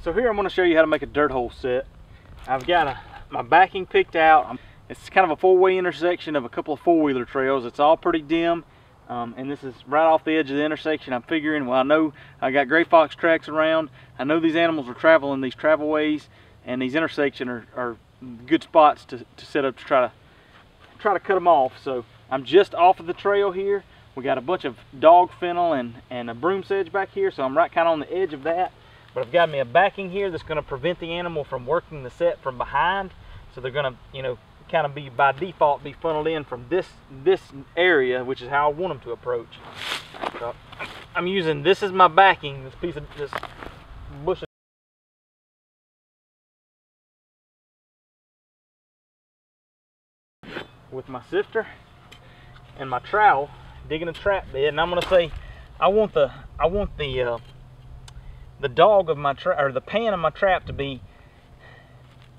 So here I'm going to show you how to make a dirt hole set. I've got my backing picked out. It's kind of a four-way intersection of a couple of four-wheeler trails. It's all pretty dim, and this is right off the edge of the intersection. I'm figuring, well, I know I got gray fox tracks around. I know these animals are traveling these travelways, and these intersections are good spots to set up to try to cut them off. So I'm just off of the trail here. We got a bunch of dog fennel and a broom sedge back here, so I'm right kind of on the edge of that. But I've got me a backing here that's going to prevent the animal from working the set from behind. So they're going to, you know, kind of be by default be funneled in from this area, which is how I want them to approach. So I'm using this as my backing, this piece of this bush with my sifter and my trowel, digging a trap bed. And I'm going to say I want the dog of my trap, or the pan of my trap, to be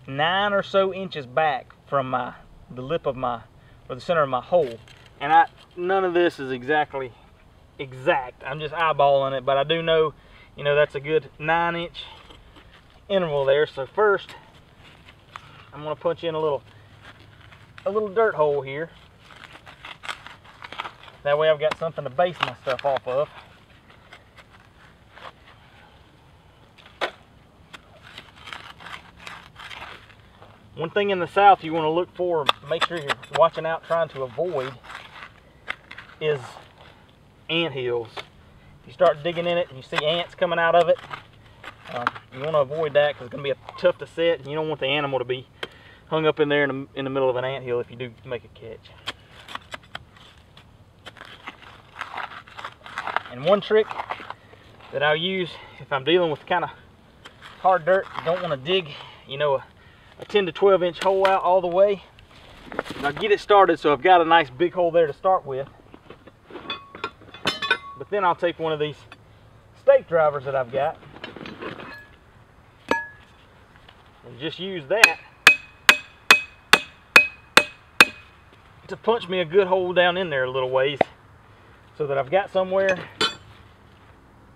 9 or so inches back from the lip of my, or the center of my hole. And none of this is exactly exact. I'm just eyeballing it, but I do know, you know, that's a good 9-inch interval there. So first, I'm going to punch in a little dirt hole here. That way I've got something to base my stuff off of. One thing in the south you want to look for, make sure you're watching out, trying to avoid, is ant hills. If you start digging in it and you see ants coming out of it, you want to avoid that, because it's going to be tough to set, and you don't want the animal to be hung up in there in the middle of an ant hill if you do make a catch. And one trick that I'll use if I'm dealing with kind of hard dirt, you don't want to dig, you know, a 10 to 12 inch hole out all the way. And I'll get it started, so I've got a nice big hole there to start with. But then I'll take one of these stake drivers that I've got and just use that to punch me a good hole down in there a little ways, so that I've got somewhere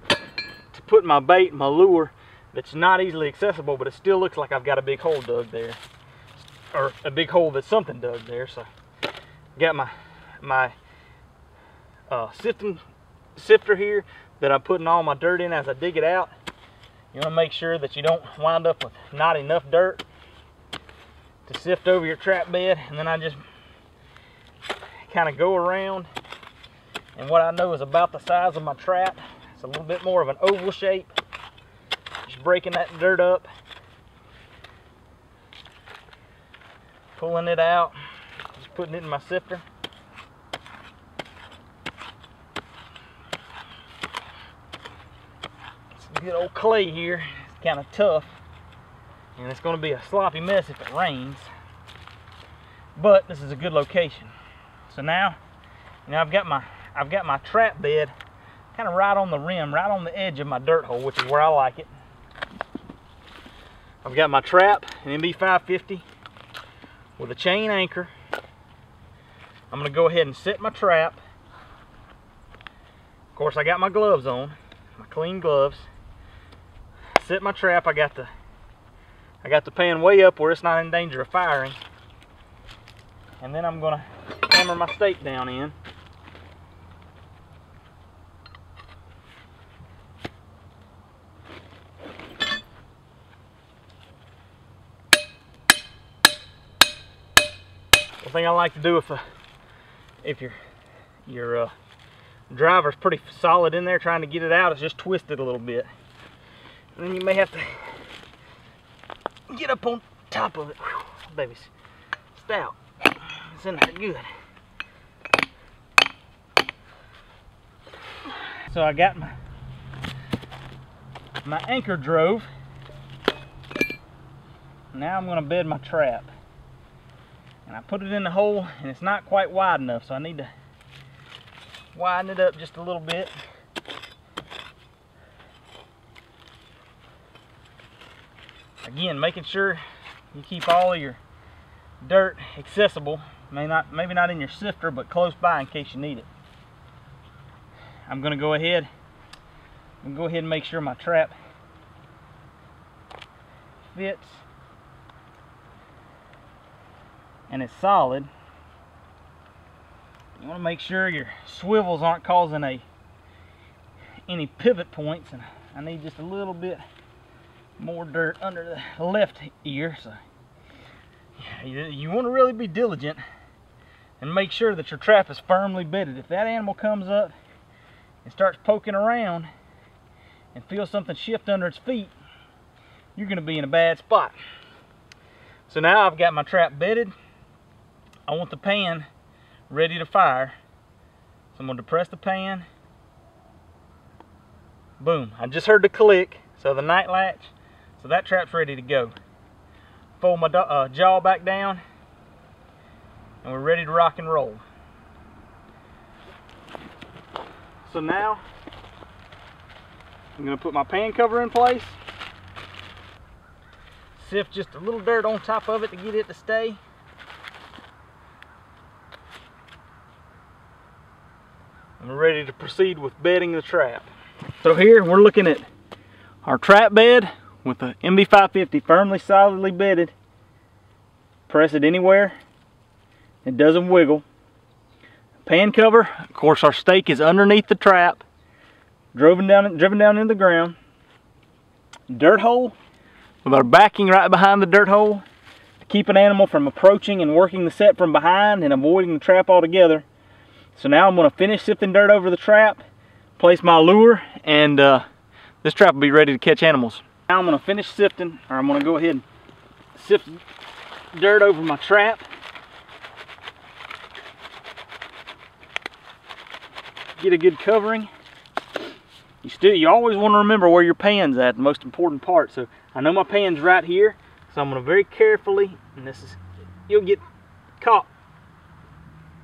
to put my bait, my lure, that's not easily accessible, but it still looks like I've got a big hole dug there, or a big hole that's something dug there. So got my sifter here that I'm putting all my dirt in as I dig it out. You want to make sure that you don't wind up with not enough dirt to sift over your trap bed. And then I just kind of go around, and what I know is about the size of my trap. It's a little bit more of an oval shape. Just breaking that dirt up, pulling it out, just putting it in my sifter. Some good old clay here. It's kind of tough, and it's going to be a sloppy mess if it rains, but this is a good location. So now, you know, I've got my trap bed kind of right on the rim, right on the edge of my dirt hole, which is where I like it. I've got my trap, an MB550 with a chain anchor. I'm going to go ahead and set my trap. Of course, I got my gloves on, my clean gloves. Set my trap. I got the pan way up where it's not in danger of firing. And then I'm going to hammer my stake down in. The thing I like to do if your driver's pretty solid in there trying to get it out is just twist it a little bit. And then you may have to get up on top of it. Whew, baby's stout. It's in there good. So I got my anchor drove. Now I'm going to bed my trap. And I put it in the hole, and it's not quite wide enough, so I need to widen it up just a little bit. Again, making sure you keep all of your dirt accessible. Maybe not in your sifter, but close by in case you need it. I'm going to go ahead and make sure my trap fits and it's solid. You want to make sure your swivels aren't causing any pivot points, and I need just a little bit more dirt under the left ear. So you want to really be diligent and make sure that your trap is firmly bedded. If that animal comes up and starts poking around and feels something shift under its feet, you're going to be in a bad spot. So now I've got my trap bedded. I want the pan ready to fire. So I'm going to depress the pan. Boom. I just heard the click. So the night latch. So that trap's ready to go. Fold my jaw back down. And we're ready to rock and roll. So now I'm going to put my pan cover in place. Sift just a little dirt on top of it to get it to stay. And we're ready to proceed with bedding the trap. So here we're looking at our trap bed with the MB550 firmly, solidly bedded. Press it anywhere. It doesn't wiggle. Pan cover, of course our stake is underneath the trap, driven down into the ground. Dirt hole, with our backing right behind the dirt hole to keep an animal from approaching and working the set from behind and avoiding the trap altogether. So now I'm going to finish sifting dirt over the trap, place my lure, and this trap will be ready to catch animals. Now I'm going to finish sifting, or I'm going to go ahead and sift dirt over my trap. Get a good covering. You always want to remember where your pan's at, the most important part. So I know my pan's right here, so I'm going to very carefully, and you'll get caught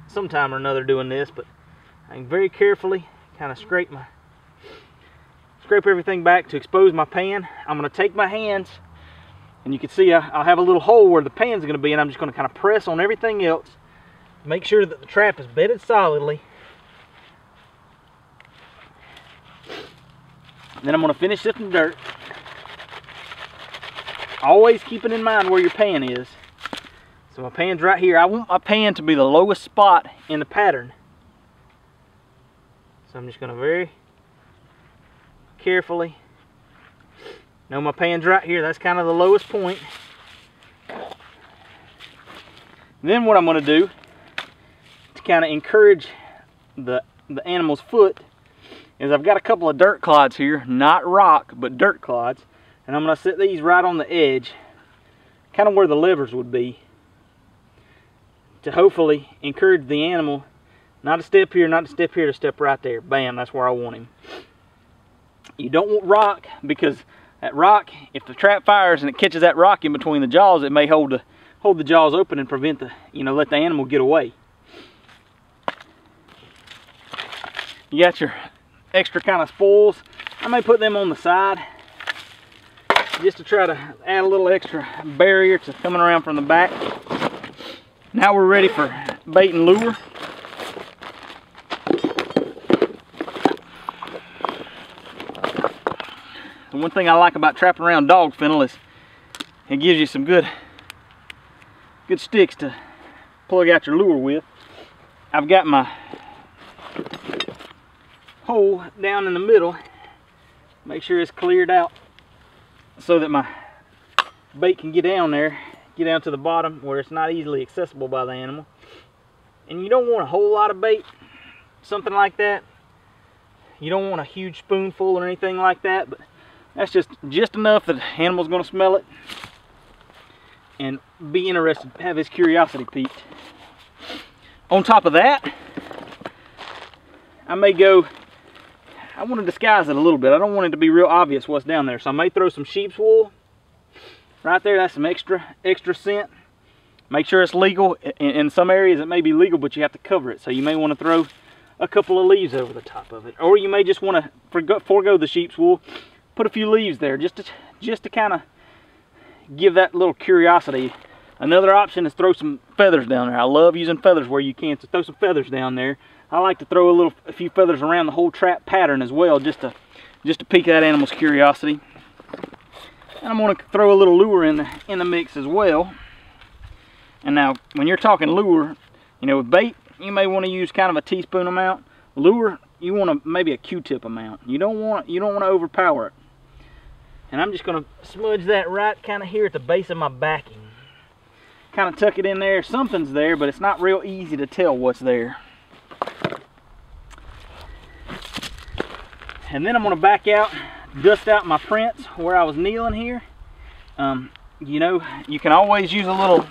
sometime or another doing this, but I can very carefully kind of scrape everything back to expose my pan. I'm going to take my hands, and you can see I'll have a little hole where the pan's going to be, and I'm just going to kind of press on everything else, make sure that the trap is bedded solidly. Then I'm going to finish sifting dirt. Always keeping in mind where your pan is. So my pan's right here. I want my pan to be the lowest spot in the pattern. So I'm just going to very carefully. Know my pan's right here. That's kind of the lowest point. Then what I'm going to do to kind of encourage the animal's foot is I've got a couple of dirt clods here, not rock, but dirt clods, and I'm going to set these right on the edge, kind of where the levers would be, to hopefully encourage the animal not to step here, not to step here, to step right there. Bam, that's where I want him. You don't want rock, because that rock, if the trap fires and it catches that rock in between the jaws, it may hold the jaws open and prevent let the animal get away. You got your extra kind of spoils. I may put them on the side just to try to add a little extra barrier to coming around from the back. Now we're ready for bait and lure. The one thing I like about trapping around dog fennel is it gives you some good sticks to plug out your lure with. I've got my hole down in the middle, make sure it's cleared out so that my bait can get down there, get down to the bottom where it's not easily accessible by the animal. And you don't want a whole lot of bait, something like that. You don't want a huge spoonful or anything like that, but that's just enough that the animal's going to smell it and be interested, have his curiosity piqued. On top of that, I want to disguise it a little bit. I don't want it to be real obvious what's down there. So I may throw some sheep's wool right there. That's some extra scent. Make sure it's legal. In some areas it may be legal, but you have to cover it. So you may want to throw a couple of leaves over the top of it. Or you may just want to forego the sheep's wool. Put a few leaves there just to kind of give that little curiosity. Another option is throw some feathers down there. I love using feathers where you can, so throw some feathers down there. I like to throw a few feathers around the whole trap pattern as well, just to pique that animal's curiosity. And I'm going to throw a little lure in the mix as well. And now, when you're talking lure, you know, with bait, you may want to use kind of a teaspoon amount. Lure, you want maybe a Q-tip amount. You don't want to overpower it. And I'm just going to smudge that right kind of here at the base of my backing. Kind of tuck it in there. Something's there, but it's not real easy to tell what's there. And then I'm going to back out, dust out my prints where I was kneeling here. You know, you can always use a little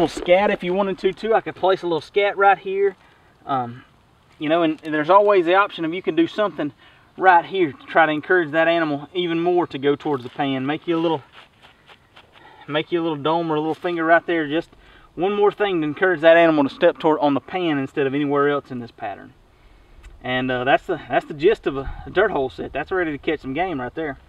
scat if you wanted to too. I could place a little scat right here. You know, and there's always the option of you can do something right here to try to encourage that animal even more to go towards the pan. Make you a little dome or a little finger right there. Just one more thing to encourage that animal to step toward on the pan instead of anywhere else in this pattern. And that's the gist of a dirt hole set. That's ready to catch some game right there.